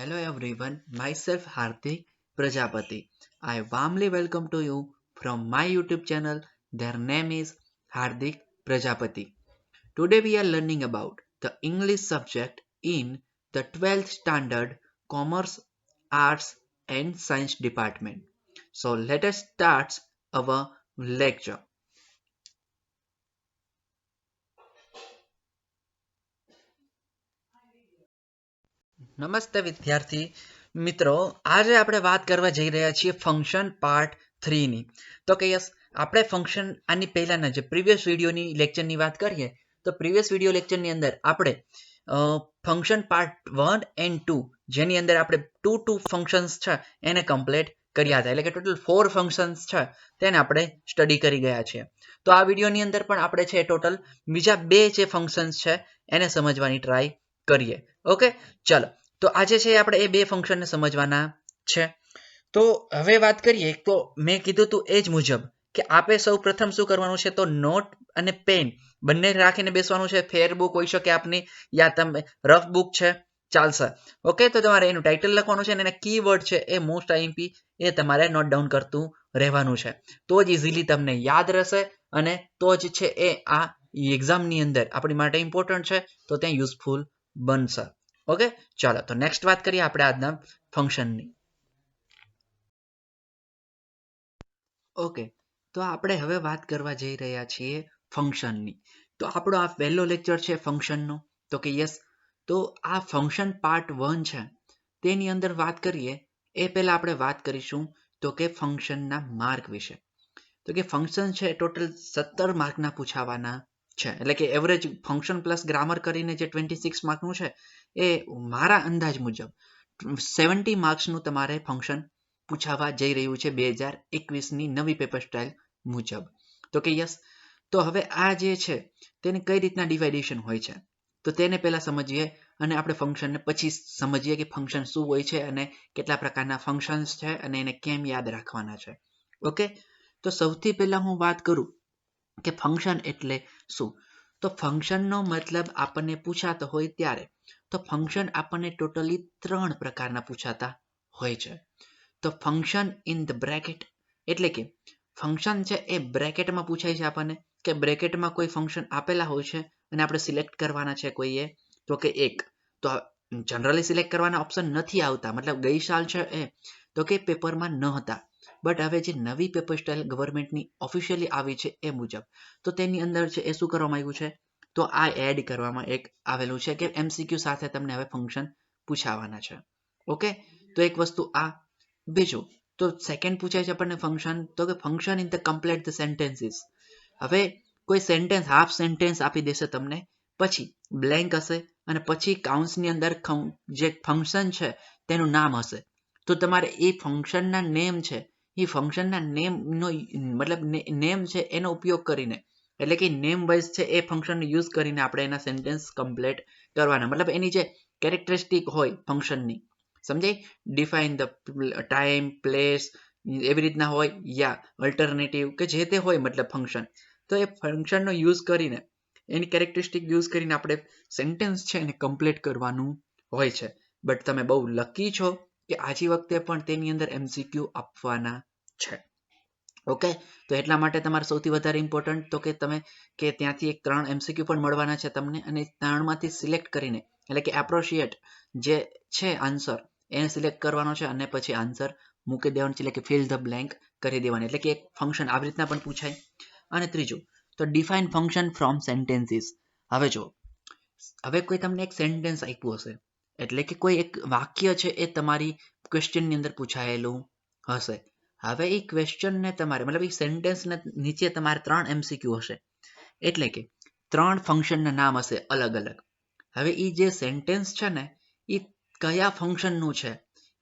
Hello everyone, myself Hardik Prajapati. I warmly welcome to you from my YouTube channel. Their name is Hardik Prajapati. Today we are learning about the English subject in the 12th standard Commerce, Arts and Science department. So let us start our lecture. નમસ્તે વિદ્યાર્થી મિત્રો, આજે આપણે વાત કરવા જઈ રહ્યા છીએ ફંક્શન પાર્ટ 3 ની. તો કે યસ, આપણે ફંક્શન આની પહેલાના જે પ્રીવિયસ વિડીયોની લેક્ચરની વાત કરીએ તો પ્રીવિયસ વિડીયો લેક્ચરની અંદર આપણે ફંક્શન પાર્ટ 1 એન્ડ 2 જેની અંદર આપણે ટુ ફંક્શન્સ છે એને કમ્પ્લીટ કર્યા હતા, એટલે કે ટોટલ 4 ફંક્શન્સ છે તેને આપણે સ્ટડી કરી ગયા છીએ. તો આ વિડીયોની અંદર પણ આપણે છે ટોટલ બીજા બે જે ફંક્શન્સ છે એને સમજવાની ટ્રાય કરીએ. ઓકે, ચલો. તો આજે છે આપણે એ બે ફંક્શનને સમજવાના છે. તો હવે વાત કરીએ તો મેં કીધું તું એ જ મુજબ કે આપે સૌ પ્રથમ શું કરવાનું છે, તો નોટ અને પેન બંને રાખીને બેસવાનું છે. ફેર બુક હોઈ શકે આપની, યા તમે રફ બુક છે ચાલશે. ઓકે, તો તમારે એનું ટાઇટલ લખવાનું છે અને એના કીવર્ડ છે એ મોસ્ટ આઈમ્પી એ તમારે નોટ ડાઉન કરતું રહેવાનું છે. તો જ ઇઝીલી તમને યાદ રહેશે અને તો જ છે એ આ એક્ઝામની અંદર આપણી માટે ઇમ્પોર્ટન્ટ છે, તો ત્યાં યુઝફુલ બનશે. ઓકે, ચાલો તો નેક્સ્ટ વાત કરીએ આપણે આજના ફંક્શનની. ઓકે, તો આપણે હવે વાત કરવા જઈ રહ્યા છીએ ફંક્શનની. તો આપણો આ પહેલો લેક્ચર છે ફંક્શનનો. તો કે યસ, તો આ ફંક્શન પાર્ટ 1 છે તેની અંદર વાત કરીએ એ પહેલા આપણે વાત કરીશું તો કે ફંક્શનના માર્ક વિશે. તો કે ફંક્શન છે ટોટલ 17 માર્કના પૂછાવાના છે, એટલે કે એવરેજ ફંક્શન પ્લસ ગ્રામર કરીને જે 26 માર્કનું છે એ મારા અંદાજ મુજબ 70 માર્ક્સનું તમારે ફંક્શન પૂછાવા જઈ રહ્યું છે 2021ની નવી પેપર સ્ટાઇલ મુજબ. તો કે યસ, તો હવે આ જે છે તેને કઈ રીતના ડિવાઇડેશન હોય છે તો તેને પહેલા સમજીએ અને આપણે ફંક્શનને પછી સમજીએ કે ફંક્શન શું હોય છે અને કેટલા પ્રકારના ફંક્શન્સ છે અને એને કેમ યાદ રાખવાના છે. ઓકે, તો સૌથી પહેલા હું વાત કરું કે ફંક્શન એટલે શું. તો ફંક્શનનો મતલબ આપણને પૂછાતો હોય ત્યારે તો ફંક્શન આપણને ટોટલી 3 પ્રકારના પૂછાતા હોય છે. તો ફંક્શન ઇન ધ બ્રેકેટ, એટલે કે ફંક્શન છે એ બ્રેકેટમાં પૂછાય છે આપણને, કે બ્રેકેટમાં કોઈ ફંક્શન આપેલા હોય છે અને આપણે સિલેક્ટ કરવાના છે કોઈએ, તો કે એક. તો જનરલી સિલેક્ટ કરવાના ઓપ્શન નથી આવતા, મતલબ ગઈ સાલ છે એ તો કે પેપરમાં ન હતા, બટ હવે જે નવી પેપર સ્ટાઇલ ગવર્મેન્ટની ઓફિશિયલી આવી છે એ મુજબ તો તેની અંદર છે એ શું કરવામાં આવ્યું છે, તો આ એડ કરવામાં એક આવેલું છે કે MCQ સાથે તમને હવે ફંક્શન પૂછાવાના છે. ઓકે, તો એક વસ્તુ આ. બીજું, તો સેકન્ડ પૂછાય છે આપણને ફંક્શન, તો કે function in the complete the sentences. હવે કોઈ સેન્ટેન્સ હાફ સેન્ટેન્સ આપી દેશે તમને, પછી બ્લેન્ક હશે અને પછી કાઉન્સની અંદર જે ફંક્શન છે તેનું નામ હશે. તો તમારે એ ફંક્શનના નેમ છે એ ફંક્શનના નેમનો મતલબ નેમ છે એનો ઉપયોગ કરીને, એટલે કે નેમ વાઇઝ છે એ ફંક્શનનો યુઝ કરીને આપણે એના સેન્ટેન્સ કમ્પ્લીટ કરવાના, મતલબ એની જે કેરેક્ટરિસ્ટિક હોય ફંક્શનની, સમજાય, ડિફાઇન ધ ટાઈમ પ્લેસ એવી રીતના હોય, યા અલ્ટરનેટિવ કે જે તે હોય મતલબ ફંક્શન, તો એ ફંક્શનનો યુઝ કરીને એની કેરેક્ટરિસ્ટિક યુઝ કરીને આપણે સેન્ટેન્સ છે એને કમ્પ્લીટ કરવાનું હોય છે. બટ તમે બહુ લકી છો કે આજી વખતે પણ તેની અંદર MCQ આપવાના છે. ઓકે, તો એટલા માટે તમારે સૌથી વધારે ઇમ્પોર્ટન્ટ તો કે તમે કે ત્યાંથી એક 3 MCQ પણ મળવાના છે તમને, અને 3માંથી સિલેક્ટ કરીને, એટલે કે એપ્રોશિએટ જે છે આન્સર એને સિલેક્ટ કરવાનો છે અને પછી આન્સર મૂકી દેવાનો છે, એટલે કે ફિલ ધ બ્લેન્ક કરી દેવાની, એટલે કે એક ફંક્શન આવી રીતના પણ પૂછાય. અને ત્રીજું, તો ડિફાઇન ફંક્શન ફ્રોમ સેન્ટેન્સીસ. હવે જો, હવે કોઈ તમને એક સેન્ટેન્સ આપ્યું હશે, એટલે કે કોઈ એક વાક્ય છે એ તમારી ક્વેશ્ચનની અંદર પૂછાયેલું હશે. હવે એ ક્વેશ્ચનને તમારે મતલબ એ સેન્ટેન્સને નીચે તમારે 3 MCQ હશે, એટલે કે 3 ફંક્શનના નામ હશે અલગ અલગ. હવે એ જે સેન્ટેન્સ છે ને એ કયા ફંક્શનનું છે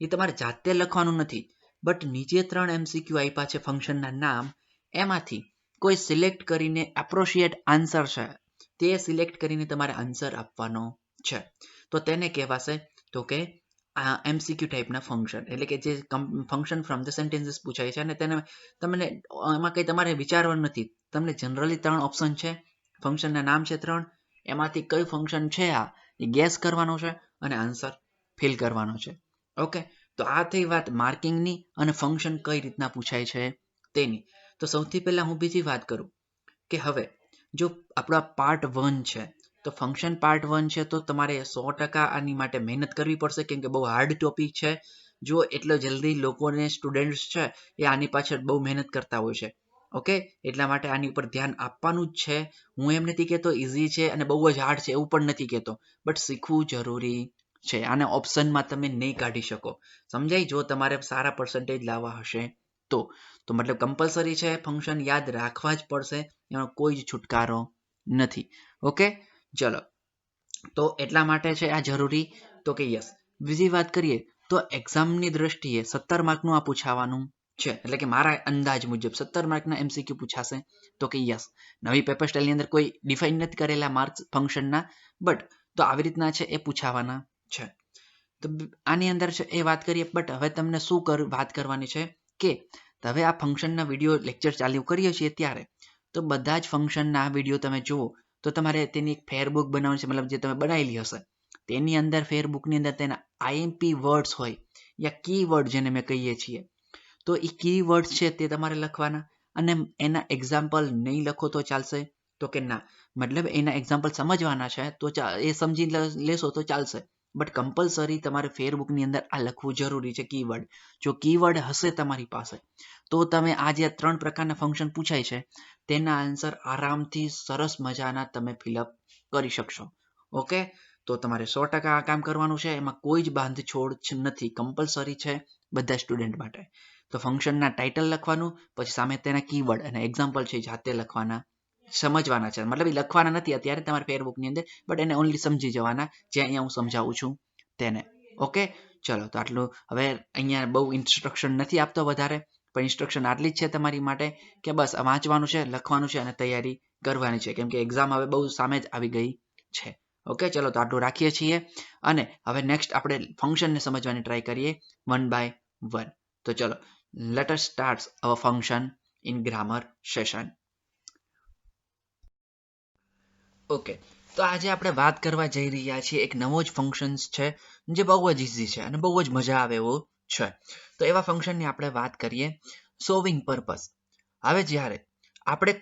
એ તમારે જાતે લખવાનું નથી, બટ નીચે 3 MCQ આપ્યા છે ફંક્શનના નામ, એમાંથી કોઈ સિલેક્ટ કરીને એપ્રોશિએટ આન્સર છે તે સિલેક્ટ કરીને તમારે આન્સર આપવાનો છે. તો તેને કહેવાશે તો કે MCQ ટાઈપના ફંક્શન, એટલે કે જે ફંક્શન ફ્રોમ ધ સેન્ટેન્સીસ પૂછાય છે અને તેને તમને એમાં કંઈ તમારે વિચારવાનું નથી, તમને જનરલી 3 ઓપ્શન છે, ફંક્શનના નામ છે 3, એમાંથી કયું ફંક્શન છે આ એ ગેસ કરવાનો છે અને આન્સર ફિલ કરવાનો છે. ઓકે, તો આ થઈ વાત માર્કિંગની અને ફંક્શન કઈ રીતના પૂછાય છે તેની. તો સૌથી પહેલા હું બીજી વાત કરું કે હવે જો આપણા પાર્ટ 1 છે તો ફંક્શન પાર્ટ 1 છે તો તમારે 100% આની માટે મહેનત કરવી પડશે, કેમ કે બહુ હાર્ડ ટોપિક છે. જો એટલો જલ્દી લોકોને સ્ટુડન્ટ્સ છે એ આની પાછળ બહુ મહેનત કરતા હોય છે. ઓકે, એટલા માટે આની ઉપર ધ્યાન આપવાનું જ છે. હું એમ નથી કહેતો ઇઝી છે અને બહુ જ હાર્ડ છે, એવું પણ નથી કહેતો, બટ શીખવું જરૂરી છે. આને ઓપ્શનમાં તમે નહીં કાઢી શકો, સમજાય? જો તમારે સારા પર્સન્ટેજ લાવવા હશે તો મતલબ કમ્પલસરી છે, ફંક્શન યાદ રાખવા જ પડશે, એનો કોઈ જ છુટકારો નથી. ઓકે, ચલો, તો એટલા માટે છે આ જરૂરી. તો કે યસ, બીજી વાત કરીએ તો એક્ઝામની દ્રષ્ટિએ 17 માર્કનું આ પૂછાવાનું છે, એટલે કે મારા અંદાજ મુજબ 17 માર્કના MCQ પૂછાશે. તો કે યસ, નવી પેપર સ્ટાઇલની અંદર કોઈ ડિફાઇન નથી કરેલા માર્ક્સ ફંક્શનના, બટ તો આવી રીતના છે એ પૂછાવાના છે. તો આની અંદર છે એ વાત કરીએ, બટ હવે તમને શું વાત કરવાની છે કે હવે આ ફંક્શનના વિડીયો લેક્ચર ચાલુ કરીએ છીએ ત્યારે તો બધા જ ફંક્શનના વિડીયો તમે જુઓ તો તમારે તેની એક ફેરબુક બનાવવાની છે, મતલબ જે તમે બનાવેલી હશે તેની અંદર ફેરબુકની અંદર તેના IMP વર્ડ્સ હોય યા કીવર્ડ જેને મેં કહીએ છીએ, તો એ કીવર્ડ્સ છે તે તમારે લખવાના. અને એના એક્ઝામ્પલ નહીં લખો તો ચાલશે? તો કે ના, મતલબ એના એક્ઝામ્પલ સમજવાના છે તો એ સમજી લેશો તો ચાલશે, બટ કમ્પલસરી તમારે ફેરબુકની અંદર આ લખવું જરૂરી છે કીવર્ડ. જો કીવર્ડ હશે તમારી પાસે તો તમે આ જે 3 પ્રકારના ફંક્શન પૂછાય છે તેના આન્સર આરામથી સરસ મજાના તમે ફિલઅપ કરી શકશો. ઓકે, તો તમારે 100% આ કામ કરવાનું છે, એમાં કોઈ જ બાંધછોડ નથી, કમ્પલસરી છે બધા સ્ટુડન્ટ માટે. તો ફંક્શનના ટાઇટલ લખવાનું, પછી સામે તેના કીવર્ડ અને એક્ઝામ્પલ છે જાતે લખવાના, સમજવાના છે, મતલબ એ લખવાના નથી અત્યારે તમારા ફેરબુકની અંદર, બટ એને ઓનલી સમજી જવાના જે અહીંયા હું સમજાવું છું તેને. ઓકે, ચલો, તો આટલું. હવે અહીંયા બહુ ઇન્સ્ટ્રક્શન નથી આપતો વધારે, પણ ઇન્સ્ટ્રક્શન આટલી જ છે તમારી માટે કે બસ વાંચવાનું છે, લખવાનું છે અને તૈયારી કરવાની છે, કેમ કે એક્ઝામ હવે બહુ સામે જ આવી ગઈ છે. ઓકે, ચલો, તો આટલું રાખીએ છીએ અને હવે નેક્સ્ટ આપણે ફંક્શનને સમજવાની ટ્રાય કરીએ 1 by 1. તો ચલો, let us start our function in grammar session. Okay, તો આજે આપણે વાત કરવા જઈ રહ્યા છીએ એક નવો જ ફંક્શન્સ છે જે બહુ જ ઇઝી છે અને બહુ જ મજા આવે એવો છે. તો એવા ફંક્શનની આપણે વાત કરીએ, સોલ્વિંગ પર્પસ. હવે જ્યારે આપણે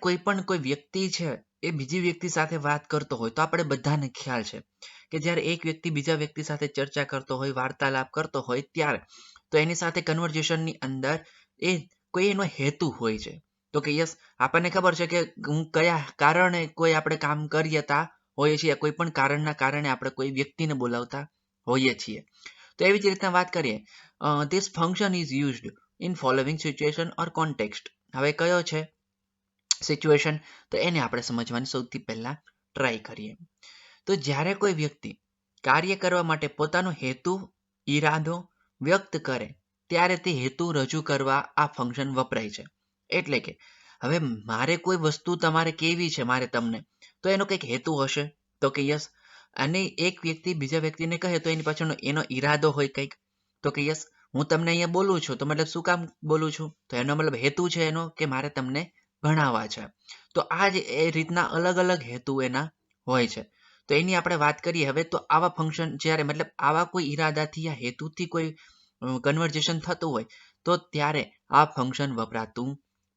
કોઈ વ્યક્તિ છે એ બીજી વ્યક્તિ સાથે વાત કરતો હોય તો આપણે બધાને ખ્યાલ છે કે જ્યારે એક વ્યક્તિ બીજા વ્યક્તિ સાથે ચર્ચા કરતો હોય, વાર્તાલાપ કરતો હોય ત્યારે તો એની સાથે કન્વર્ઝેશનની અંદર એ કોઈ એનો હેતુ હોય છે. તો કે યસ, આપણને ખબર છે કે હું કયા કારણે કોઈ આપણે કામ કરતા હોઈએ છીએ, કોઈ પણ કારણના કારણે આપણે કોઈ વ્યક્તિને બોલાવતા હોઈએ છીએ. તો એવી જ રીતના વાત કરીએ, this function is used in following situation or context. હવે કયો છે સિચ્યુએશન, તો એને આપણે સમજવાની સૌથી પહેલા ટ્રાય કરીએ. તો જ્યારે કોઈ વ્યક્તિ કાર્ય કરવા માટે પોતાનો હેતુ, ઈરાદો વ્યક્ત કરે ત્યારે તે હેતુ રજૂ કરવા આ ફંક્શન વપરાય છે. એટલે કે હવે મારે કોઈ વસ્તુ તમારે કેવી છે, મારે તમને, તો એનો કંઈક હેતુ હશે. તો કે યસ, અને એક વ્યક્તિ બીજા વ્યક્તિને કહે તો એની પાછળનો એનો ઈરાદો હોય કંઈક. તો કે યસ, હું તમને અહીંયા બોલું છું તો મતલબ શું કામ બોલું છું, તો એનો મતલબ હેતુ છે એનો કે મારે તમને ભણાવવા છે. તો આ જ એ રીતના અલગ અલગ હેતુ એના હોય છે. તો એની આપણે વાત કરીએ હવે, તો આવા ફંક્શન જ્યારે મતલબ આવા કોઈ ઈરાદાથી યા હેતુથી કોઈ કન્વર્ઝેશન થતું હોય તો ત્યારે આ ફંક્શન વપરાતું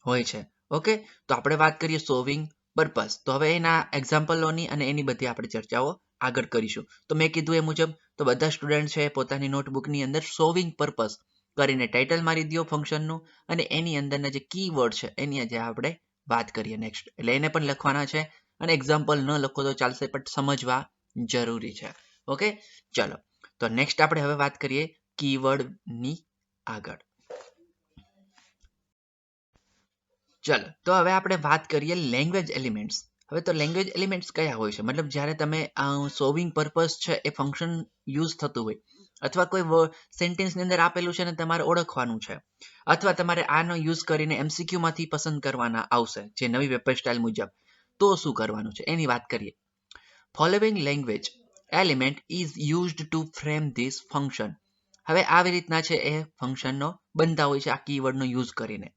હોય છે. ઓકે, તો આપણે વાત કરીએ સોલ્વિંગ પર્પસ. તો હવે એના એક્ઝામ્પલોની અને એની બધી આપણે ચર્ચાઓ આગળ કરીશું. તો મેં કીધું એ મુજબ તો બધા સ્ટુડન્ટ છે પોતાની નોટબુકની અંદર સોલ્વિંગ પર્પસ કરીને ટાઇટલ મારી દો ફંક્શનનું અને એની અંદરના જે કીવર્ડ છે એની આજે આપણે વાત કરીએ નેક્સ્ટ. એટલે એને પણ લખવાના છે અને એક્ઝામ્પલ ન લખો તો ચાલશે, પણ સમજવા જરૂરી છે. ઓકે, ચલો, તો નેક્સ્ટ આપણે હવે વાત કરીએ કીવર્ડની આગળ. ચલો, તો હવે આપણે વાત કરીએ લેંગ્વેજ એલિમેન્ટ્સ. હવે તો લેંગ્વેજ એલિમેન્ટ્સ કયા હોય છે, મતલબ જ્યારે તમે સોલ્વિંગ પર્પસ છે એ ફંક્શન યુઝ થતું હોય અથવા કોઈ સેન્ટેન્સની અંદર આપેલું છે ને તમારે ઓળખવાનું છે, અથવા તમારે આનો યુઝ કરીને MCQ માંથી પસંદ કરવાના આવશે જે નવી વેબ સ્ટાઇલ મુજબ, તો શું કરવાનું છે એની વાત કરીએ. Following language element is used to frame this function. હવે આવી રીતના છે એ ફંક્શનનો બનતા હોય છે આ કીવર્ડનો યુઝ કરીને.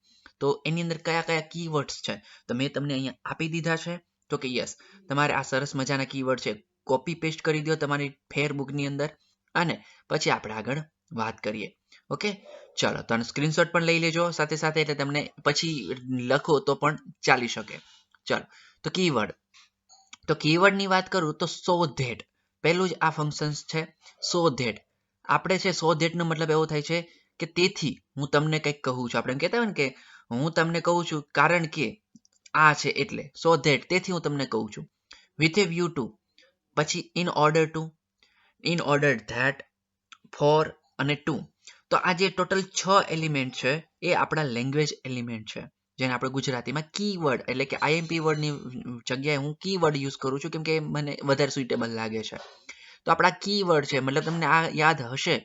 તો એની અંદર કયા કયા કીવર્ડ્સ છે તો મેં તમને અહીંયા આપી દીધા છે. તો કે યસ, તમારે આ સરસ મજાના કીવર્ડ છે કોપી પેસ્ટ કરી દો તમારી ફેરબુકની અંદર અને પછી આપણે આગળ વાત કરીએ. ઓકે, ચલો તો સ્ક્રીનશોટ પણ લઈ લેજો સાથે સાથે, એટલે તમને પછી લખો તો પણ ચાલી શકે. ચલો તો કીવર્ડની વાત કરું તો સો ધેટ પહેલું જ આ ફંક્શન છે. સો ધેટ આપણે છે, સો ધેટ નો મતલબ એવો થાય છે કે તેથી હું તમને કંઈક કહું છું. આપણે કહેતા હોય ને કે હું તમને કહું છું કારણ કે આ છે, એટલે સો ધેટ તેથી હું તમને કહું છું. વિથ એ વ્યૂ ટુ, પછી ઇન ઓર્ડર ધેટ, ફોર અને ટુ. તો આ જે ટોટલ 6 એલિમેન્ટ છે એ આપણા લેંગ્વેજ એલિમેન્ટ છે, જેને આપણે ગુજરાતીમાં કીવર્ડ એટલે કે આઈએમપી વર્ડની જગ્યાએ હું કીવર્ડ યુઝ કરું છું, કેમ કે મને વધારે સુઇટેબલ લાગે છે. તો આપણા કીવર્ડ છે, મતલબ તમને આ યાદ હશે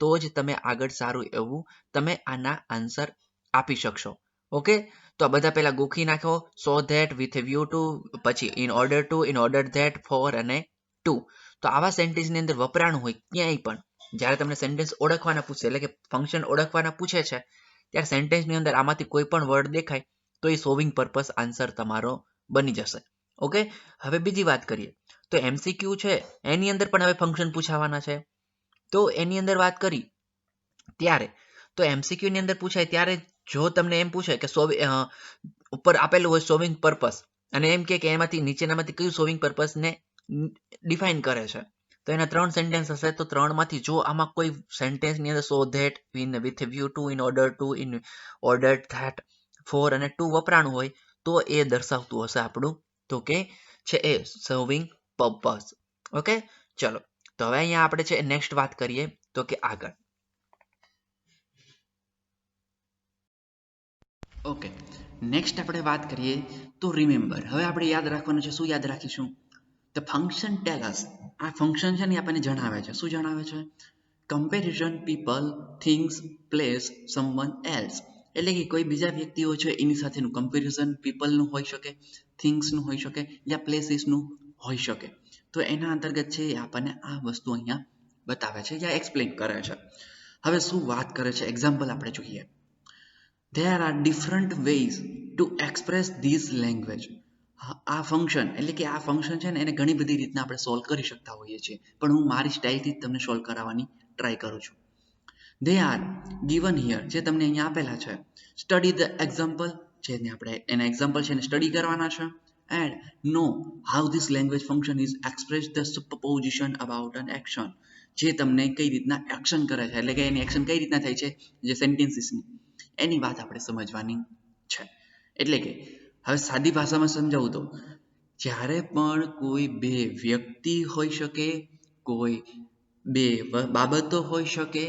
તો જ તમે આગળ સારું એવું તમે આના આન્સર આપી શકશો. ઓકે, તો આ બધા પહેલા ગોખી નાખો. સો that, with a view to, પછી ઇન ઓર્ડર ધેટ, ફોર અને ટુ. તો આવા સેન્ટેન્સની અંદર વપરાણું હોય ક્યાંય પણ જ્યારે તમને સેન્ટેન્સ ઓળખવાના પૂછે, એટલે કે ફંક્શન ઓળખવાના પૂછે છે, ત્યારે સેન્ટેન્સની અંદર આમાંથી કોઈ પણ વર્ડ દેખાય તો એ સોલ્વિંગ પર્પસ આન્સર તમારો બની જશે. ઓકે, હવે બીજી વાત કરીએ તો એમસીક્યુ છે એની અંદર પણ હવે ફંક્શન પૂછાવાના છે. તો એની અંદર વાત કરી ત્યારે તો એમસીક્યુ ની અંદર પૂછાય ત્યારે જો તમને એમ પૂછે કે ઉપર આપેલું હોય સોલ્વિંગ પર્પસ અને એમ કે એમાંથી નીચેનામાંથી કયું સોલ્વિંગ પર્પસ ને ડિફાઇન કરે છે, તો એના 3 સેન્ટેન્સ હશે. તો 3 માંથી જો આમાં કોઈ સેન્ટેન્સ ની અંદર so that, with view to, in order that, for અને ટુ વપરાણું હોય તો એ દર્શાવતું હશે આપણું તો કે છે એ સર્વિંગ પર્પસ. ઓકે, ચલો તો હવે અહીંયા આપણે છે નેક્સ્ટ વાત કરીએ તો કે આગળ. ઓકે, નેક્સ્ટ આપણે વાત કરીએ તો રિમેમ્બર. હવે આપણે યાદ રાખવાનું છે. શું યાદ રાખીશું? ધ ફંક્શન ટેલ અસ. આ ફંક્શન છે ને આપણને જણાવે છે. શું જણાવે છે? Comparison people, things, place, someone else. એટલે કે કોઈ બીજા વ્યક્તિઓ છે એની સાથેનું કમ્પેરિઝન પીપલનું હોઈ શકે, થિંગ્સનું હોઈ શકે, યા પ્લેસીસનું હોઈ શકે. તો એના અંતર્ગત છે એ આપણને આ વસ્તુ અહીંયા બતાવે છે યા એક્સપ્લેન કરે છે. હવે શું વાત કરે છે? એક્ઝામ્પલ આપણે જોઈએ. There are different ways to express this language. આ ફંક્શન એટલે કે આ ફંક્શન છે ને એને ઘણી બધી રીતના આપણે સોલ્વ કરી શકતા હોઈએ છીએ, પણ હું મારી સ્ટાઇલથી જ તમને સોલ્વ કરાવવાની ટ્રાય કરું છું. They are given here, જે તમને અહીંયા આપેલા છે. સ્ટડી ધ એક્ઝામ્પલ, જેને આપણે એના એક્ઝામ્પલ છે એને સ્ટડી કરવાના છે. And know how this language function is expressed the supposition about an action. જે તમને કઈ રીતના એક્શન કરે છે, એટલે કે એની એક્શન કઈ રીતના થાય છે, જે સેન્ટેન્સીસની એની વાત આપણે સમજવાની છે. એટલે કે હવે સાદી ભાષામાં સમજાવું તો જ્યારે પણ કોઈ બે વ્યક્તિ હોઈ શકે, કોઈ બે બાબતો હોઈ શકે,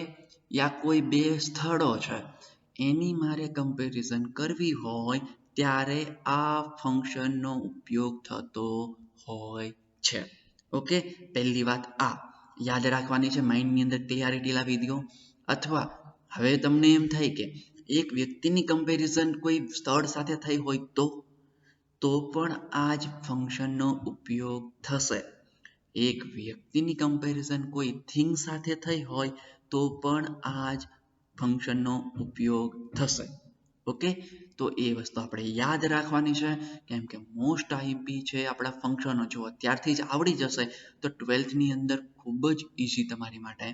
યા કોઈ બે સ્થળો છે એની મારે કમ્પેરિઝન કરવી હોય ત્યારે આ ફંક્શનનો ઉપયોગ થતો હોય છે. ઓકે, પહેલી વાત આ યાદ રાખવાની છે, માઇન્ડની અંદર ક્લિયરિટી લાવી દો. અથવા હવે તમને એમ થાય કે એક વ્યક્તિની કમ્પેરિઝન કોઈ સ્થળ સાથે થઈ હોય તો પણ આ જ ફંક્શનનો ઉપયોગ થશે. એક વ્યક્તિની કમ્પેરિઝન કોઈ થિંગ સાથે થઈ હોય તો પણ આ જ ફંક્શનનો ઉપયોગ થશે. ઓકે, તો એ વસ્તુ આપણે યાદ રાખવાની છે, કેમ કે મોસ્ટ આઈએમપી છે આપણા ફંક્શનો. જો અત્યારથી જ આવડી જશે તો 12th ની અંદર ખૂબ જ ઈઝી તમારી માટે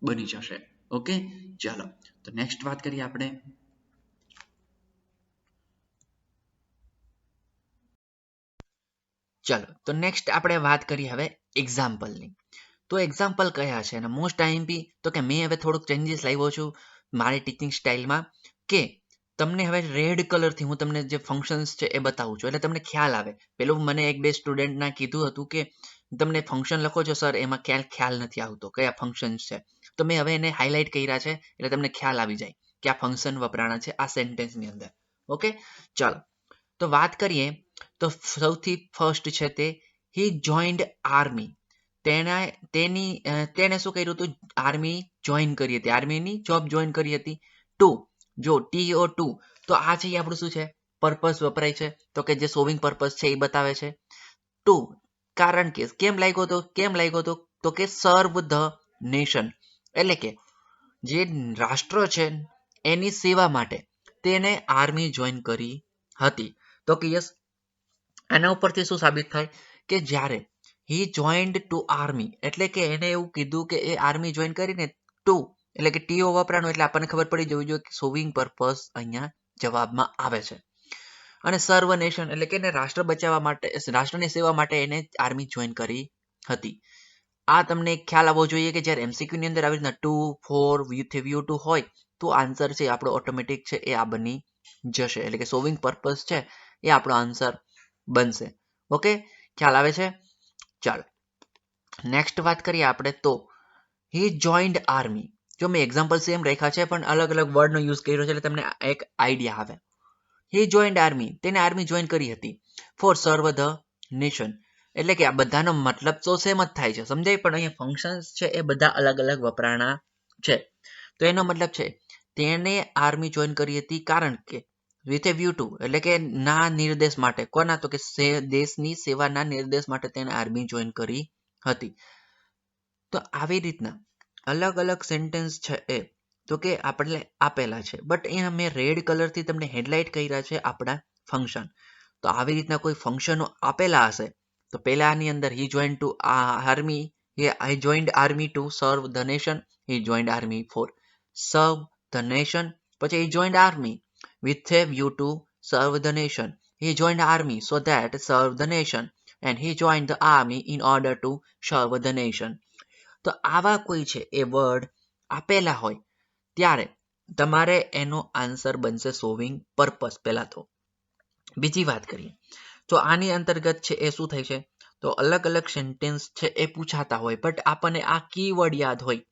બની જશે. ઓકે, ચાલો તો નેક્સ્ટ વાત કરીએ આપણે. ચાલો તો નેક્સ્ટ આપણે વાત કરીએ હવે એક્ઝામ્પલની. તો એક્ઝામ્પલ કયા છે અને મોસ્ટ આઈએમપી, તો કે મેં હવે થોડુંક ચેન્જીસ લાવ્યો છું મારી ટીચિંગ સ્ટાઇલમાં, કે તમને હવે રેડ કલરથી હું તમને જે ફંક્શન્સ છે એ બતાવું છું, એટલે તમને ખ્યાલ આવે. પેલું મને એક બે સ્ટુડન્ટના કીધું હતું કે તમને ફંક્શન લખો છો સર, એમાં ખ્યાલ નથી આવતો કયા ફંક્શન્સ છે. તો મેં હવે એને હાઇલાઇટ કર્યા છે એટલે તમને ખ્યાલ આવી જાય કે આ ફંક્શન વપરાણા છે આ સેન્ટેન્સની અંદર. ઓકે, ચાલો તો વાત કરીએ તો સૌથી ફર્સ્ટ છે તે હી જોઈન્ડ આર્મી. તેણે શું કર્યું હતું? આર્મી જોઈન કરી હતી, આર્મીની જોબ જોઈન કરી હતી. ટુ, જો TO2, તો આ છે આપણું શું છે? પર્પસ વપરાય છે, તો કે જે સોવિંગ પર્પસ છે એ બતાવે છે. ટુ, કારણ કે કેમ લાગ્યો તો તો કે સર્વ ધ નેશન, એટલે કે જે રાષ્ટ્ર છે એની સેવા માટે તેને આર્મી જોઈન કરી હતી. તો કે યસ, આના ઉપરથી શું સાબિત થાય કે જ્યારે હી જોઈન્ડ ટુ આર્મી, એટલે કે એને એવું કીધું કે એ આર્મી જોઈન કરીને ટુ એટલે કે ટીઓ વપરાણો, એટલે આપણને ખબર પડી જવી જોઈએ કે સોવિંગ પર્પસ અહીંયા જવાબમાં આવે છે. અને સર્વ નેશન એટલે કે એને રાષ્ટ્ર બચાવવા માટે, રાષ્ટ્રની સેવા માટે એને આર્મી જોઈન કરી હતી. આ તમને એક ખ્યાલ આવવો જોઈએ કે જ્યારે એમસીક્યુ ની અંદર આવી રીતના 2, 4 વ્યૂ 2 હોય તો આન્સર છે આપણો ઓટોમેટિક છે એ આ બની જશે, એટલે કે સોવિંગ પર્પસ છે એ આપણો આન્સર બનશે. ઓકે, ખ્યાલ આવે છે? ચાલો નેક્સ્ટ વાત કરીએ આપણે તો હી જોઈન્ડ આર્મી. જો મેં એક્ઝામ્પલ સેમ રાખ્યા છે પણ અલગ અલગ વર્ડનો યુઝ કર્યો છે એટલે તમને એક આઈડિયા આવે. હી જોઈન્ડ આર્મી, તેને આર્મી જોઈન કરી હતી ફોર સર્વ ધ નેશન, એટલે કે આ બધાનો મતલબ તો સેમ જ થાય છે, સમજાય? પણ અહીંયા ફંક્શન્સ છે એ બધા અલગ અલગ વપરાણા છે. તો એનો મતલબ છે તેને આર્મી જોઈન કરી હતી કારણ કે વિથ એ વ્યૂ ટુ, એટલે કે ના નિર્દેશ માટે, કોના? તો કે દેશની સેવાના નિર્દેશ માટે તેને આર્મી જોઈન કરી હતી. તો આવી રીતના અલગ અલગ સેન્ટેન્સ છે એ તો કે આપણે આપેલા છે, બટ અહીંયા મેં રેડ કલરથી તમને હેડલાઇટ કર્યા છે આપણા ફંક્શન. તો આવી રીતના કોઈ ફંક્શનો આપેલા હશે તો પહેલાની અંદર he join to army, he joined army to serve the nation, he joined army for serve the nation, પછી he joined army with a view to serve the nation. He joined the army so that serve the nation, and he joined the army in order to serve the nation. તો આવા કોઈ છે એ word આપેલા હોય ત્યારે તમારે એનો answer બનશે સોવિંગ પર્પસ. પહેલા તો બીજી વાત કરીએ તો આની અંતર્ગત છે એ શું થાય છે, તો અલગ અલગ સેન્ટેન્સ છે એ પૂછાતા હોય બટ આપણને આ કીવર્ડ યાદ હોય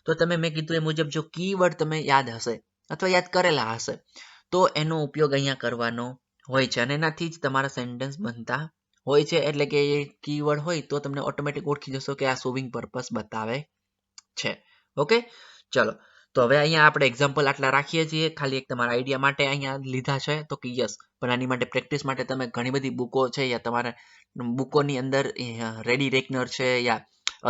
તો તમે મેં કીધું એ મુજબ જો કીવર્ડ તમે યાદ હશે અથવા યાદ કરેલા હશે તો એનો ઉપયોગ અહીંયા કરવાનો હોય છે અને એનાથી જ તમારા સેન્ટેન્સ બનતા હોય છે. એટલે કે એ કીવર્ડ હોય તો તમને ઓટોમેટિક ઓળખી જશો કે આ સોવિંગ પર્પસ બતાવે છે. ઓકે, ચલો તો હવે અહીંયા આપણે એક્ઝામ્પલ આટલા રાખીએ છીએ, ખાલી એક તમારા આઈડિયા માટે અહીંયા લીધા છે તો કે યસ, પણ આની માટે પ્રેક્ટિસ માટે તમે ઘણી બધી બુકો છે યા તમારા બુકોની અંદર રેડી રેકનર છે યા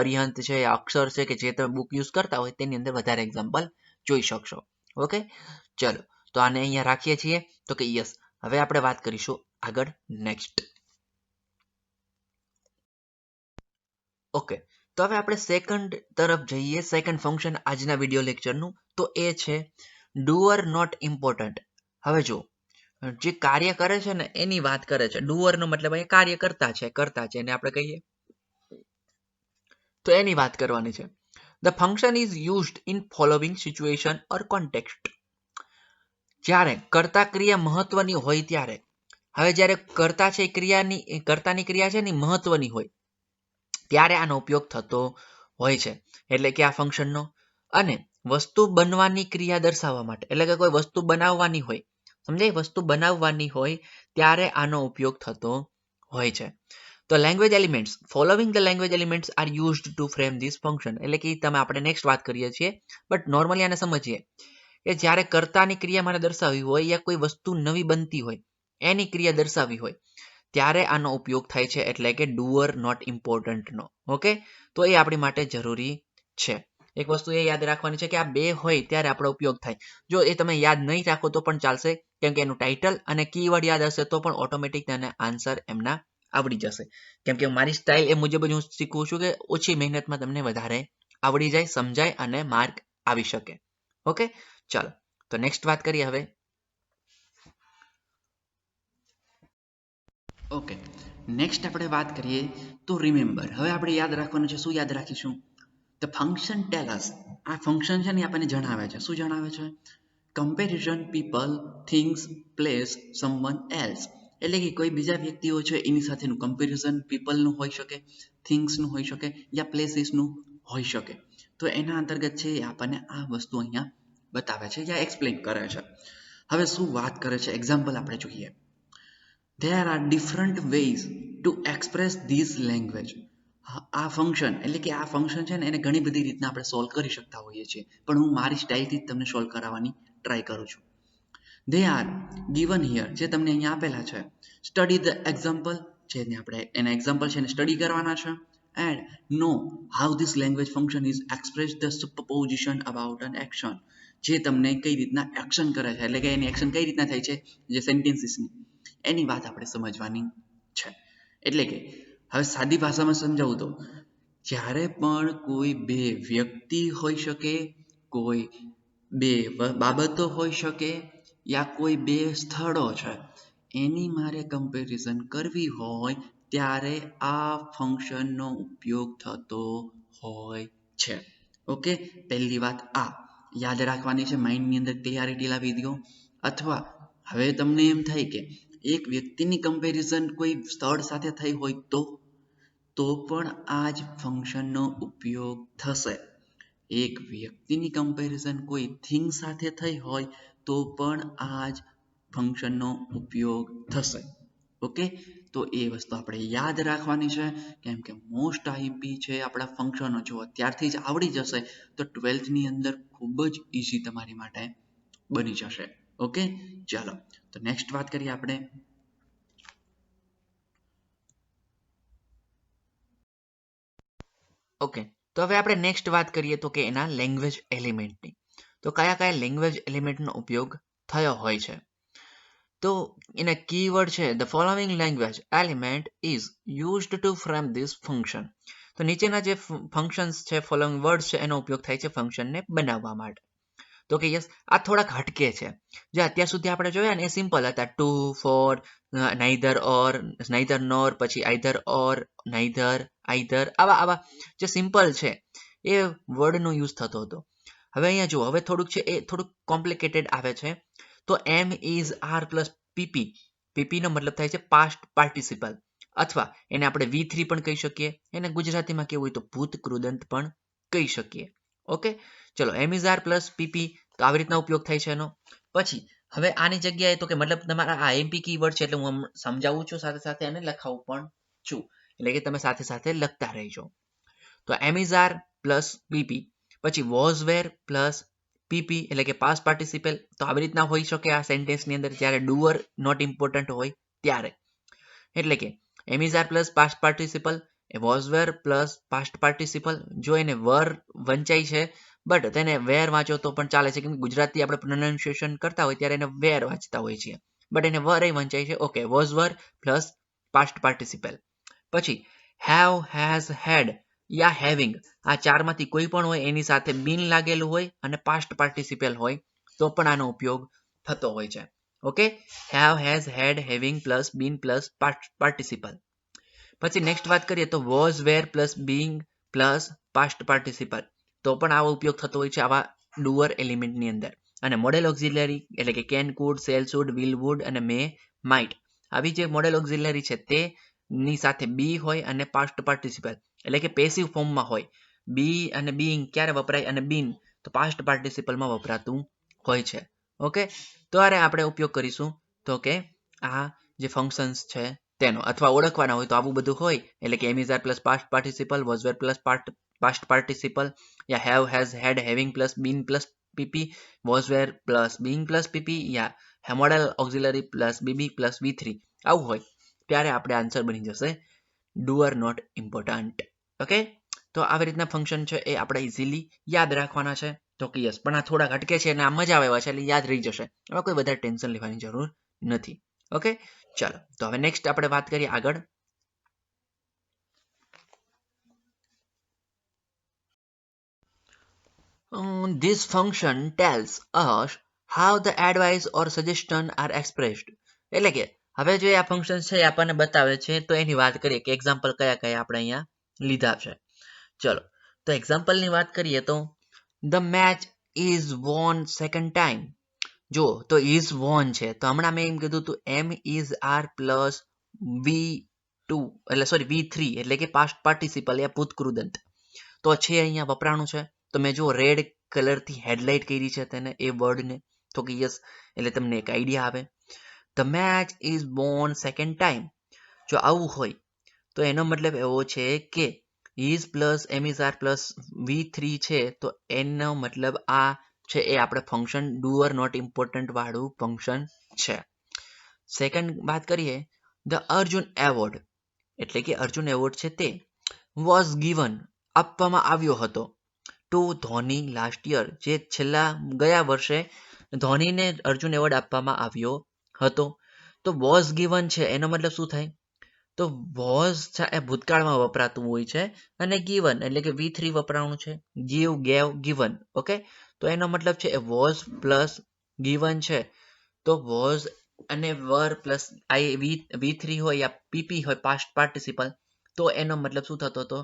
અરિહંત છે યા અક્ષર છે કે જે તમે બુક યુઝ કરતા હોય તેની અંદર વધારે એક્ઝામ્પલ જોઈ શકશો. ઓકે, ચલો તો આને અહીંયા રાખીએ છીએ તો કે યસ. હવે આપણે વાત કરીશું આગળ નેક્સ્ટ. ઓકે, તો હવે આપણે સેકન્ડ તરફ જઈએ, સેકન્ડ ફંક્શન આજના વિડીયો લેક્ચરનું, તો એ છે ડુઅર નોટ ઇમ્પોર્ટન્ટ. હવે જો જે કાર્ય કરે છે ને એની વાત કરે છે, ડુઅર નો મતલબ અહીંયા કાર્ય કરતા છે એને આપણે કહીએ તો એની વાત કરવાની છે. The function is used in following situation or context. જ્યારે કર્તા ક્રિયા મહત્વની હોય ત્યારે, હવે જ્યારે કર્તા છે કર્તાની ક્રિયા છે ને મહત્વની હોય ત્યારે આનો ઉપયોગ થતો હોય છે. એટલે કે આ ફંક્શનનો, અને વસ્તુ બનવાની ક્રિયા દર્શાવવા માટે, એટલે કે કોઈ વસ્તુ બનાવવાની હોય, સમજાય? વસ્તુ બનાવવાની હોય ત્યારે આનો ઉપયોગ થતો હોય છે. તો language elements, following the language elements are used to frame this function. એટલે કે તમે આપણે નેક્સ્ટ વાત કરીએ છીએ બટ નોર્મલી આને સમજીએ કે જ્યારે કર્તાની ક્રિયા મને દર્શાવવી હોય યા કોઈ વસ્તુ નવી બનતી હોય એની ક્રિયા દર્શાવવી હોય ત્યારે આનો ઉપયોગ થાય છે, એટલે કે ડુઅર નોટ ઇમ્પોર્ટન્ટ નો. ઓકે, તો એ આપણી માટે જરૂરી છે. એક વસ્તુ એ યાદ રાખવાની છે કે આ બે હોય ત્યારે આપણો ઉપયોગ થાય. જો એ તમે યાદ નહીં રાખો તો પણ ચાલશે, કેમ કે એનું ટાઇટલ અને કીવર્ડ યાદ હશે તો પણ ઓટોમેટિક તેને આન્સર એમના આવડી જશે. કેમ કે મારી સ્ટાઇલ એ મુજબ જ હું શીખું છું કે ઓછી મહેનતમાં તમને વધારે આવડી જાય, સમજાય અને માર્ક આવી શકે. ઓકે, ચાલો તો નેક્સ્ટ વાત કરીએ હવે. ઓકે, નેક્સ્ટ આપણે વાત કરીએ તો રિમેમ્બર. હવે આપણે યાદ રાખવાનું છે. શું યાદ રાખીશું? ધ ફંક્શન ટેલ અસ. આ ફંક્શન છે ને આપણને જણાવે છે. શું જણાવે છે? Comparison people, things, place, someone else. એટલે કે કોઈ બીજા વ્યક્તિઓ છે એની સાથેનું કમ્પેરિઝન પીપલનું હોઈ શકે, થિંગ્સનું હોઈ શકે યા પ્લેસીસનું હોઈ શકે. તો એના અંતર્ગત છે આપણને આ વસ્તુ અહીંયા બતાવે છે યા એક્સપ્લેન કરે છે. હવે શું વાત કરે છે એક્ઝામ્પલ આપણે જોઈએ. There are different ways to express this language. આ ફંક્શન એટલે કે આ ફંક્શન છે ને એને ઘણી બધી રીતના આપણે સોલ્વ કરી શકતા હોઈએ છીએ, પણ હું મારી સ્ટાઇલથી જ તમને સોલ્વ કરાવવાની ટ્રાય કરું છું. They are given here, જે તમને અહીંયા આપેલા છે. સ્ટડી ધ એક્ઝામ્પલ, જેને આપણે એના એક્ઝામ્પલ છે એને સ્ટડી કરવાના છે. And know how this language function is expressed the supposition about an action. જે તમને કઈ રીતના એક્શન કરે છે, એટલે કે એની એક્શન કઈ રીતના થાય છે જે સેન્ટેન્સીસની એની વાત આપણે સમજવાની છે. એટલે કે હવે સાદી ભાષામાં સમજાવું તો જ્યારે પણ કોઈ બે વ્યક્તિ હોઈ શકે, કોઈ બે બાબતો હોઈ શકે યા કોઈ બે સ્થળો છે એની મારે કમ્પેરિઝન કરવી હોય ત્યારે આ ફંક્શનનો ઉપયોગ થતો હોય છે. ઓકે, પહેલી વાત આ યાદ રાખવાની છે, માઇન્ડની અંદર ક્લિયરિટી લાવી દો. અથવા હવે તમને એમ થાય કે એક વ્યક્તિની કમ્પેરિઝન કોઈ સ્થળ સાથે થઈ હોય તો પણ આ જ ફંક્શનનો ઉપયોગ થશે. એક વ્યક્તિની કમ્પેરિઝન કોઈ થિંગ સાથે થઈ હોય તો પણ આ જ ફંક્શનનો ઉપયોગ થશે. ઓકે, તો એ વસ્તુ આપણે યાદ રાખવાની છે, કેમ કે મોસ્ટ આઈએમપી છે આપણા ફંક્શનો. જો અત્યારથી જ આવડી જશે તો 12th ની અંદર ખૂબ જ ઇઝી તમારી માટે બની જશે. ઓકે, ચાલો તો નેક્સ્ટ વાત કરીએ આપણે. ઓકે, તો હવે આપણે નેક્સ્ટ વાત કરીએ તો કે એના લેંગ્વેજ એલિમેન્ટની. તો કયા કયા લેંગ્વેજ એલિમેન્ટનો ઉપયોગ થયો હોય છે. તો એના કીવર્ડ છે the following language element is used to frame this function. તો નીચેના જે ફંક્શન્સ છે, ફોલોઈંગ વર્ડ્સ છે, એનો ઉપયોગ થાય છે ફંક્શનને બનાવવા માટે. તો કે યસ, આ થોડાક હટકે છે. જે અત્યાર સુધી આપણે જોયા ને એ સિમ્પલ હતા, ટુ, ફોર, નાઈધર ઓર, નાઈધર નોર, પછી આઈધર ઓર, નાઈધર, આઈધર, આવા જે સિમ્પલ છે એ વર્ડનો યુઝ થતો હતો. હવે અહીંયા જુઓ, હવે થોડુંક છે એ થોડુંક કોમ્પ્લિકેટેડ આવે છે. તો એમ ઇઝ આર પ્લસ પીપી, પીપીનો મતલબ થાય છે પાસ્ટ પાર્ટિસિપલ, અથવા એને આપણે V3 પણ કહી શકીએ, એને ગુજરાતીમાં કેવું હોય તો ભૂત કૃદંત પણ કહી શકીએ. ઓકે, ચલો એમ ઇઝ આર પ્લસ પીપી, તો આવી રીતના ઉપયોગ થાય છે એનો. પછી હવે આની જગ્યાએ તો કે મતલબ તમારા આ એમપી કીવર્ડ છે એટલે હું સમજાવું છું સાથે સાથે અને લખાવું પણ છું, એટલે કે તમે સાથે સાથે લખતા રહેજો. તો એમ ઇઝ આર પ્લસ પીપી, પછી વોઝ વેર પ્લસ પીપી એટલે કે પાસ્ટ પાર્ટિસિપલ. તો આવી રીતના હોઈ શકે આ સેન્ટેન્સની અંદર જ્યારે ડુઅર નોટ ઇમ્પોર્ટન્ટ હોય ત્યારે. એટલે કે am is are plus past participle, was were plus past participle. જો એને વર વંચાય છે બટ તેને વેર વાંચો તો પણ ચાલે છે, કેમ ગુજરાતી આપણે પ્રોનાઉન્સિએશન કરતા હોય ત્યારે એને વેર વાંચતા હોય છે, બટ એને વર વંચાય છે. Okay, was were plus past participle. પછી હેવ, હેઝ, હેડ યા હેવિંગ, આ ચારમાંથી કોઈ પણ હોય એની સાથે બીન લાગેલું હોય અને પાસ્ટ પાર્ટિસિપલ હોય તો પણ આનો ઉપયોગ થતો હોય છે. Okay, have, has, had, having plus been plus participle. પછી નેક્સ્ટ વાત કરીએ તો was were plus being plus past participle, તો પણ આવો ઉપયોગ થતો હોય છે આવા ડુઅર એલિમેન્ટની અંદર. અને મોડેલ ઓક્ઝિલરી એટલે કે can, could, shall, should, will, would અને મે, માઇટ, આવી જે મોડેલ ઓક્ઝિલરી છે તેની સાથે બી હોય અને પાસ્ટ પાર્ટિસિપલ એટલે કે પેસિવ ફોર્મમાં હોય. બી અને બીઇંગ ક્યારે વપરાય અને બીન તો પાસ્ટ પાર્ટિસિપલમાં વપરાતું હોય છે. ઓકે, તો આરે આપણે ઉપયોગ કરીશું તો કે આ જે ફંક્શન્સ છે તેનો, અથવા ઓળખવાના હોય તો આવું બધું હોય એટલે કે am is are plus past participle, was were plus past participle, યા have, has, had, having plus been plus PP, was were plus being plus PP, યા modal auxiliary plus BB plus V3, આવું હોય ત્યારે આપણે answer બની જશે doer not important. Okay, તો આવી રીતના ફંક્શન છે એ આપણે ઇઝીલી યાદ રાખવાના છે. તો કે યસ, પણ આ થોડા અટકે છે અને આ મજા આવે છે એટલે યાદ રહી જશે, એમાં કોઈ વધારે ટેન્શન લેવાની જરૂર નથી. ઓકે, ચાલો તો હવે નેક્સ્ટ આપણે વાત કરીએ આગળ. This function tells us how the advice or suggestion are expressed. એટલે કે હવે જે આ ફંક્શન છે આપણને બતાવે છે તો એની વાત કરીએ કે એક્ઝામ્પલ કયા કયા આપણે અહીંયા લીધા છે. ચલો તો એક્ઝામ્પલની વાત કરીએ તો the match is won second time. જો તો is won છે તો હમણાં મેં એમ કીધું હતું m is r plus v2 એટલે સોરી v3 એટલે કે પાસ્ટ પાર્ટિસિપલ યા ભૂતકૃદંત તો છે અહીંયા વપરાણું છે. તો મેં જો રેડ કલરથી હેડલાઇટ કરી છે તેને એ વર્ડને, તો કે યસ એટલે તમને એક આઈડિયા આવે. The match is born second time, જો આવું હોય તો એનો મતલબ એવો છે કે is plus am is are plus V3 છે તો એનો મતલબ આ છે એ આપણે ફંક્શન ડુઅર નોટ ઇમ્પોર્ટન્ટ વાળું ફંક્શન છે. સેકન્ડ વાત કરીએ ધ અર્જુન એવોર્ડ એટલે કે અર્જુન એવોર્ડ છે તે વોઝ ગિવન આપવામાં આવ્યો હતો ટુ ધોની લાસ્ટ યર, જે છેલ્લા ગયા વર્ષે ધોનીને અર્જુન એવોર્ડ આપવામાં આવ્યો હતો. તો વોઝ ગિવન છે એનો મતલબ શું થાય તો વોઝ છે એ ભૂતકાળમાં વપરાતું હોય છે અને ગીવન એટલે કે V3 વપરાવાનું છે. Give, gave, given. ઓકે, તો એનો મતલબ છે એ વોઝ પ્લસ ગીવન છે. તો વોઝ અને વર પ્લસ V3 હોય યા PP હોય પાસ્ટ પાર્ટિસિપલ, તો એનો મતલબ શું થતો હતો?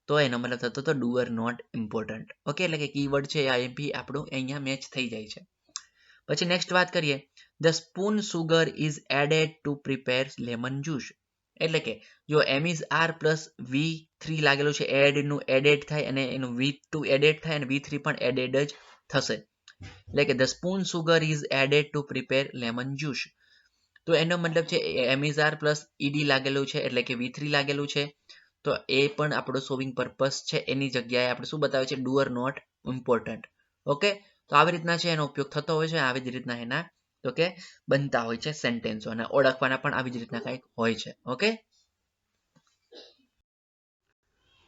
તો એનો મતલબ થતો હતો do are not important. Okay, એટલે કે કીવર્ડ છે IMP આપણું અહીંયા મેચ થઈ જાય છે. પછી નેક્સ્ટ વાત કરીએ, the spoon sugar is added to prepare lemon juice. એટલે કે જો M is R plus V3 લાગેલું છે, એડનું એડેડ થાય અને એનું V2 એડેડ થાય અને V3 પણ એડેડ જ થશે. એટલે કે the spoon sugar is added to prepare lemon juice. તો એનો મતલબ છે M is R plus ED લાગેલું છે એટલે કે V3 લાગેલું છે. તો એ પણ આપણો સોવિંગ પર્પસ છે, એની જગ્યાએ આપણે શું બતાવે છે? Do are not important. Okay, તો આવી રીતના છે એનો ઉપયોગ થતો હોય છે, આવી જ રીતના એના તો કે બનતા હોય છે સેન્ટેન્સો, અને ઓળખવાના પણ આવી જ રીતના કંઈક હોય છે. ઓકે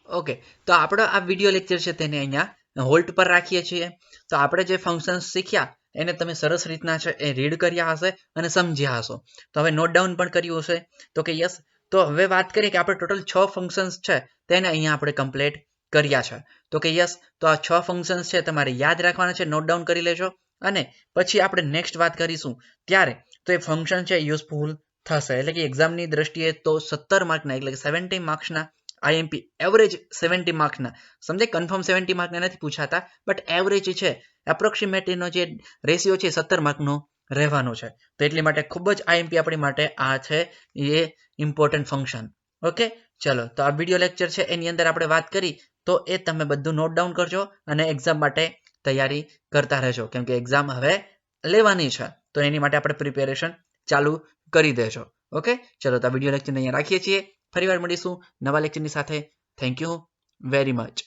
ઓકે, તો આપણો આ વિડીયો લેક્ચર છે તેને અહીંયા હોલ્ડ પર રાખીએ છીએ. તો આપણે જે ફંક્શન્સ શીખ્યા એને તમે સરસ રીતના છે એ રીડ કર્યા હશે અને સમજ્યા હશો. તો હવે નોટ ડાઉન પણ કર્યું હશે. તો કે યસ, તો હવે વાત કરીએ કે આપણે ટોટલ 6 ફંક્શન્સ છે તેને અહીંયા આપણે કમ્પ્લીટ કર્યા છે. તો કે યસ, તો આ 6 ફંક્શન્સ છે તમારે યાદ રાખવાના છે, નોટ ડાઉન કરી લેજો. અને પછી આપણે નેક્સ્ટ વાત કરીશું ત્યારે તો એ ફંક્શન છે યુઝફુલ થશે. એટલે કે એક્ઝામની દ્રષ્ટિએ તો 17 માર્કના એટલે કે 70 માર્ક્સના IMP એવરેજ 70 માર્કના, સમજે કન્ફર્મ 70 માર્કના નથી પૂછાતા, બટ એવરેજ છે એપ્રોક્સિમેટનો જે રેશિયો છે 17 માર્કનો રહેવાનો છે. તો એટલી માટે ખૂબ જ IMP આપણી માટે આ છે એ ઇમ્પોર્ટન્ટ ફંક્શન. ઓકે, ચલો, તો આ વિડીયો લેક્ચર છે એની અંદર આપણે વાત કરી, તો એ તમે બધું નોટ ડાઉન કરજો અને એક્ઝામ માટે તૈયારી કરતા રહેજો, કેમ કે એક્ઝામ હવે લેવાની છે, તો એની માટે આપણે પ્રિપેરેશન ચાલુ કરી દેજો. ઓકે, ચલો, તો આ વિડીયો લેક્ચર અહીંયા રાખીએ છીએ. ફરીવાર મળીશું નવા લેક્ચરની સાથે. Thank you very much.